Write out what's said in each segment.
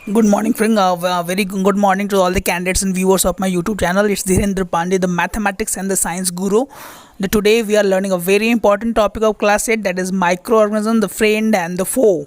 Good morning, friend. Very good morning to all the candidates and viewers of my YouTube channel. It's Dhirendra Pandey, the mathematics and the science guru. Today we are learning a very important topic of class 8, that is microorganism, the friend and the foe.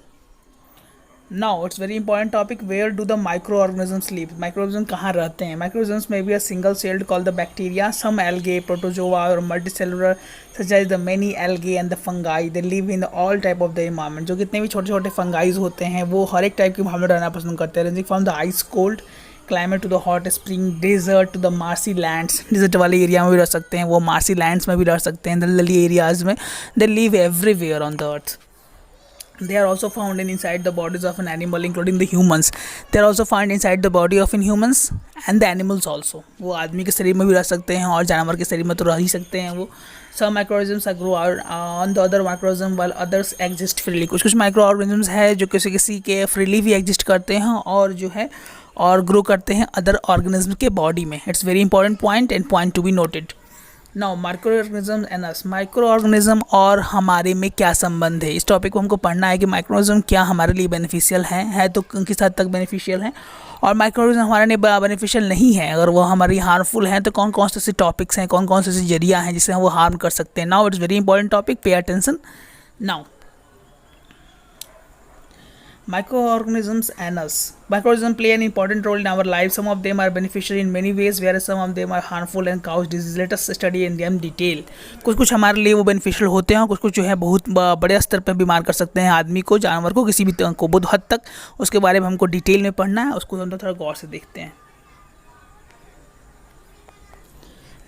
Now it's very important topic. Where do the microorganisms live? Microorganisms कहाँ रहते हैं? Microorganisms may be a single celled called the bacteria, some algae, protozoa or multicellular such as the many algae and the fungi. They live in all type of the environment. जो कितने भी छोटे छोटे फंगाइज होते हैं वो हर एक टाइप के environment रहना पसंद करते हैं. Ranging from the ice cold climate to the hot spring desert to the marshy lands. Desert वाले एरिया में भी रह सकते हैं वो, marshy lands में भी रह सकते हैं, दलदली एरियाज में. They live everywhere on the earth. They are also found inside the bodies of an animal, including the humans. They are also found inside the body of humans and the animals also. वो आदमी के शरीर में भी रह सकते हैं और जानवर के शरीर में तो रह ही सकते हैं वो. Some microorganisms are grow out on the other microorganism while others exist freely. कुछ कुछ microorganisms है जो किसी किसी के freely भी exist करते हैं और जो है और ग्रो करते हैं अदर ऑर्गेनिज्म के बॉडी में. It's very important point and point to be noted. Now microorganism and us. Microorganism और हमारे में क्या संबंध है, इस टॉपिक को हमको पढ़ना है कि माइक्रोऑर्गेनिज्म क्या हमारे लिए बेनिफिशियल है तो किस हद तक बेनिफिशियल है, और माइक्रोऑर्गेनिज्म हमारे लिए बेनिफिशियल नहीं है, अगर वो हमारी हार्मफुल हैं तो कौन कौन से ऐसे टॉपिक्स हैं, कौन कौन से ऐसे जरिया हैं जिससे हम वो हार्म कर सकते हैं. Now it's very important topic, pay attention. Now microorganisms and us. Microorganisms play an important role in our lives. Some of them are beneficial in many ways, whereas some of them are harmful and cause disease. Let us study in them detail. कुछ कुछ हमारे लिए वो beneficial होते हैं और कुछ कुछ जो है बहुत बड़े स्तर पर बीमार कर सकते हैं आदमी को, जानवर को, किसी भी को बहुत हद तक. उसके बारे में हमको डिटेल में पढ़ना है, उसको हम थोड़ा गौर से देखते हैं.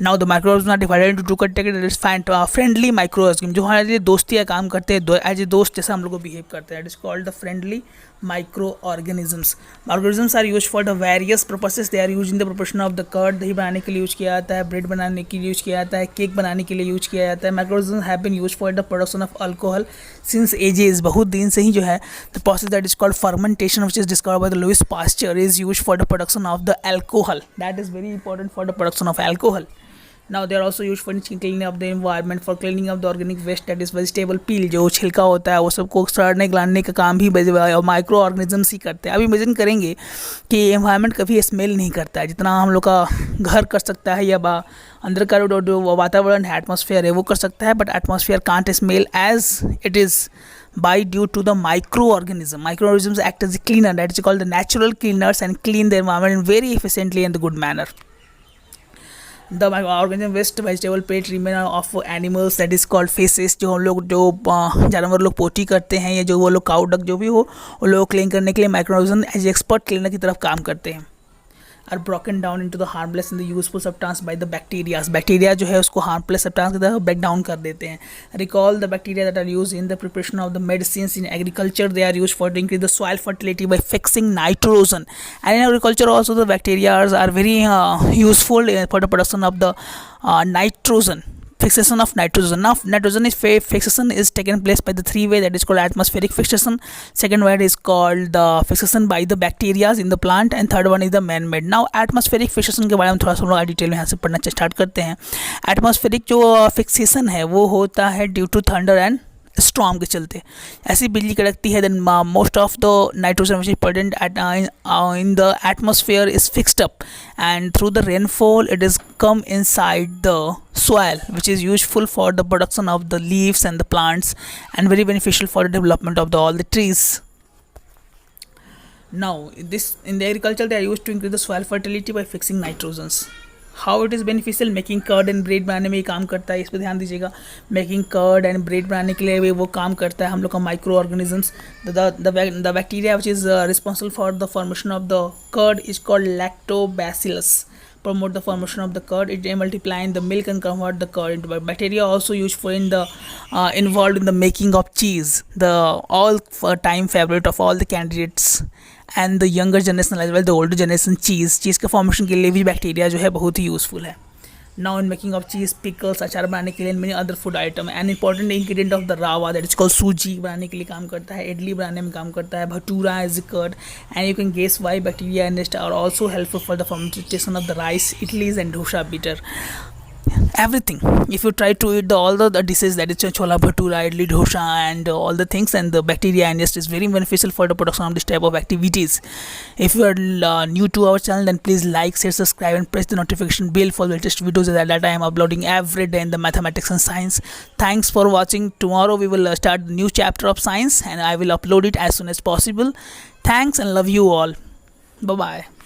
Now the microorganism are divided into two categories. Friendly microorganism जो हमारे लिए दोस्ती का काम करते हैं, एज ए दोस्त जैसा हम लोग को बिहेव करते हैं, it is called the friendly microorganisms. Microorganisms are use for the various purposes. They are use in the preparation of the curd. दही बनाने के लिए यूज किया जाता है, ब्रेड बनाने के लिए यूज किया जाता है, केक बनाने के लिए यूज किया जाता है. Microorganisms have been use for the production of alcohol since ages. बहुत दिन से ही जो है the process that is called fermentation which is discovered by the Louis Pasteur is used for the production of the alcohol. That is very important for the production of alcohol. Now they are also used for cleaning up the environment, for cleaning up the organic waste, that is vegetable peel. जो छिलका होता है वो सबको सड़ने गलाने का काम भी माइक्रो ऑर्गेनिजम्स ही करते हैं. अब इमेजिन करेंगे कि एनवायरनमेंट कभी स्मेल नहीं करता है जितना हम लोग का घर कर सकता है, या अंदर का जो वातावरण है, एटमॉस्फेयर है, वो कर सकता है, but atmosphere can't smell as it is by due to the microorganism. Microorganisms act as a cleaner, that is called the natural cleaners, and clean the environment very efficiently and the good manner. The organism waste vegetable plate remain of animals, that is called feces. जो हम लोग जो जानवर लोग पोटी करते हैं या जो वो लोग काउ डक जो भी हो वो लोग क्लीन करने के लिए माइक्रोऑर्गेनिज्म एज एक्सपर्ट क्लीनर की तरफ काम करते हैं. Are broken down into the harmless and the useful substance by the bacterias. Bacteria जो है उसको हार्मलेस सब्सटेंस की तरफ ब्रेक डाउन कर देते हैं. Recall the bacteria that are use in the preparation of the medicine in agriculture. They are use for to increase the soil fertility by fixing nitrogen. And in agriculture also the bacterias are very useful for the production of the nitrogen, fixation of nitrogen. Now nitrogen is fixation is taken place by the three way, that is called atmospheric fixation. Second way is called the fixation by the bacteria in the plant, and third one is the man made. Now atmospheric fixation के बारे में थोड़ा सा हम लोग detail में यहाँ से पढ़ना स्टार्ट करते हैं. एटमॉस्फेरिक जो फिक्सेशन है वो होता है due to thunder and storm के चलते. ऐसी बिजली कड़कती है, then most of the nitrogen which is present in the atmosphere is fixed up, and through the rainfall it is come inside the soil, which is useful for the production of the leaves and the plants, and very beneficial for the development of all the trees. Now this in the agriculture they are used to increase the soil fertility by fixing nitrogens. How it is beneficial? Making curd and bread बनाने में ये काम करता है, इस पर ध्यान दीजिएगा. मेकिंग कर्ड एंड ब्रेड बनाने के लिए वो काम करता है हम लोग का micro organisms. The bacteria which is responsible for the formation of the curd is called lactobacillus. Promote the formation of the curd. It multiply in the milk and convert the curd into bacteria. Also used for in the involved in the making of cheese, the all time favorite of all the candidates and the younger generation as well the older generation. Cheese के formation के लिए भी bacteria जो है बहुत ही useful है. Now in making of cheese, pickles, अचार बनाने के लिए, many other food item. An important ingredient of the rava, that is called suji, बनाने के लिए काम करता है. इडली बनाने में काम करता है. Bhatura is curd, and you can guess why bacteria and are also helpful for the fermentation of the rice, idlis and dosa batter. everything. If you try to eat all the dishes, that is chola bhatura, idli dosa, and all the things, and the bacteria, and it is very beneficial for the production of this type of activities. If you are new to our channel, then please like, share, subscribe, and press the notification bell for latest videos that I am uploading every day in the mathematics and science. Thanks for watching. Tomorrow we will start a new chapter of science, and I will upload it as soon as possible. Thanks and love you all. Bye bye.